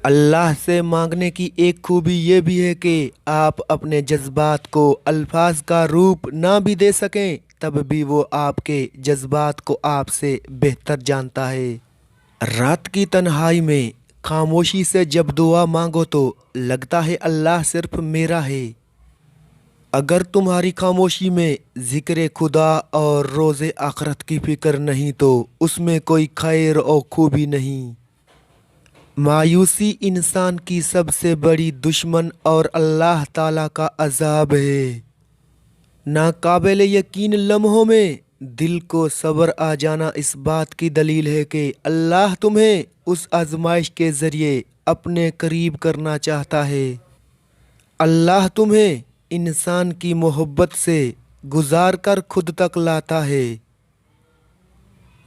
اللہ سے مانگنے کی ایک خوبی یہ بھی ہے کہ آپ اپنے جذبات کو الفاظ کا روپ نہ بھی دے سکیں تب بھی وہ آپ کے جذبات کو آپ سے بہتر جانتا ہے۔ رات کی تنہائی میں خاموشی سے جب دعا مانگو تو لگتا ہے اللہ صرف میرا ہے۔ اگر تمہاری خاموشی میں ذکر خدا اور روز آخرت کی فکر نہیں تو اس میں کوئی خیر اور خوبی نہیں۔ مایوسی انسان کی سب سے بڑی دشمن اور اللہ تعالیٰ کا عذاب ہے۔ ناقابل یقین لمحوں میں دل کو صبر آ جانا اس بات کی دلیل ہے کہ اللہ تمہیں اس آزمائش کے ذریعے اپنے قریب کرنا چاہتا ہے۔ اللہ تمہیں انسان کی محبت سے گزار کر خود تک لاتا ہے۔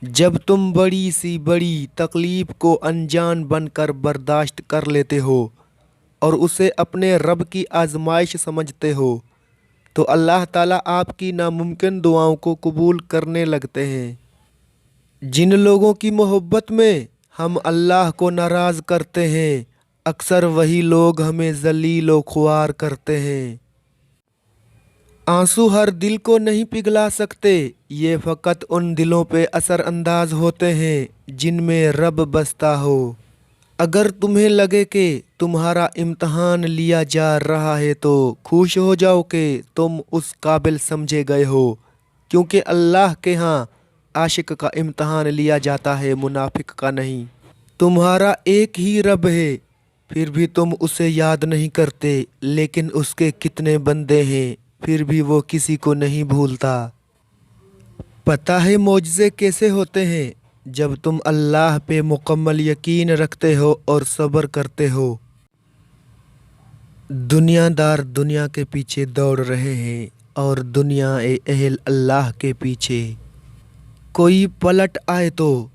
جب تم بڑی سی بڑی تکلیف کو انجان بن کر برداشت کر لیتے ہو اور اسے اپنے رب کی آزمائش سمجھتے ہو تو اللہ تعالیٰ آپ کی ناممکن دعاؤں کو قبول کرنے لگتے ہیں۔ جن لوگوں کی محبت میں ہم اللہ کو ناراض کرتے ہیں اکثر وہی لوگ ہمیں ذلیل و خوار کرتے ہیں۔ آنسو ہر دل کو نہیں پگھلا سکتے، یہ فقط ان دلوں پہ اثر انداز ہوتے ہیں جن میں رب بستا ہو۔ اگر تمہیں لگے کہ تمہارا امتحان لیا جا رہا ہے تو خوش ہو جاؤ کہ تم اس قابل سمجھے گئے ہو، کیونکہ اللہ کے ہاں عاشق کا امتحان لیا جاتا ہے، منافق کا نہیں۔ تمہارا ایک ہی رب ہے پھر بھی تم اسے یاد نہیں کرتے، لیکن اس کے کتنے بندے ہیں پھر بھی وہ کسی کو نہیں بھولتا۔ پتہ ہے معجزے کیسے ہوتے ہیں؟ جب تم اللہ پہ مکمل یقین رکھتے ہو اور صبر کرتے ہو۔ دنیا دار دنیا کے پیچھے دوڑ رہے ہیں اور دنیا اہل اللہ کے پیچھے۔ کوئی پلٹ آئے تو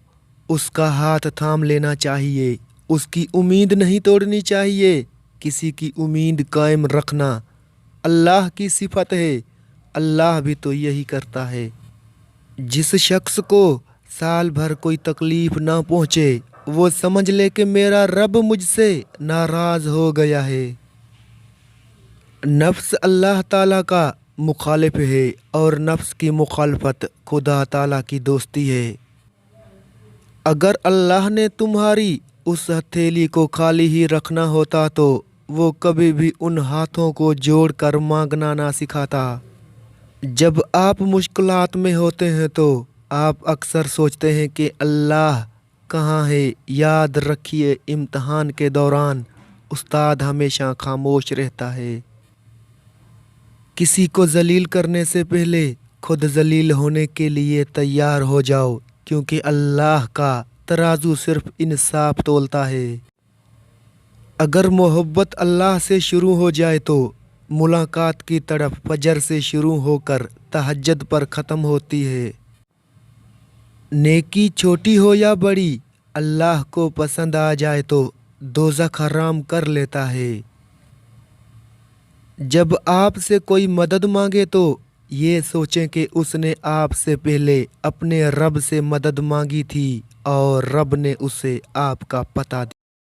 اس کا ہاتھ تھام لینا چاہیے، اس کی امید نہیں توڑنی چاہیے۔ کسی کی امید قائم رکھنا اللہ کی صفت ہے، اللہ بھی تو یہی کرتا ہے۔ جس شخص کو سال بھر کوئی تکلیف نہ پہنچے وہ سمجھ لے کہ میرا رب مجھ سے ناراض ہو گیا ہے۔ نفس اللہ تعالیٰ کا مخالف ہے اور نفس کی مخالفت خدا تعالیٰ کی دوستی ہے۔ اگر اللہ نے تمہاری اس ہتھیلی کو خالی ہی رکھنا ہوتا تو وہ کبھی بھی ان ہاتھوں کو جوڑ کر مانگنا نہ سکھاتا۔ جب آپ مشکلات میں ہوتے ہیں تو آپ اکثر سوچتے ہیں کہ اللہ کہاں ہے۔ یاد رکھیے امتحان کے دوران استاد ہمیشہ خاموش رہتا ہے۔ کسی کو ذلیل کرنے سے پہلے خود ذلیل ہونے کے لیے تیار ہو جاؤ، کیونکہ اللہ کا ترازو صرف انصاف تولتا ہے۔ اگر محبت اللہ سے شروع ہو جائے تو ملاقات کی طرف فجر سے شروع ہو کر تہجد پر ختم ہوتی ہے۔ نیکی چھوٹی ہو یا بڑی اللہ کو پسند آ جائے تو دوزخ حرام کر لیتا ہے۔ جب آپ سے کوئی مدد مانگے تو یہ سوچیں کہ اس نے آپ سے پہلے اپنے رب سے مدد مانگی تھی اور رب نے اسے آپ کا پتہ دیا۔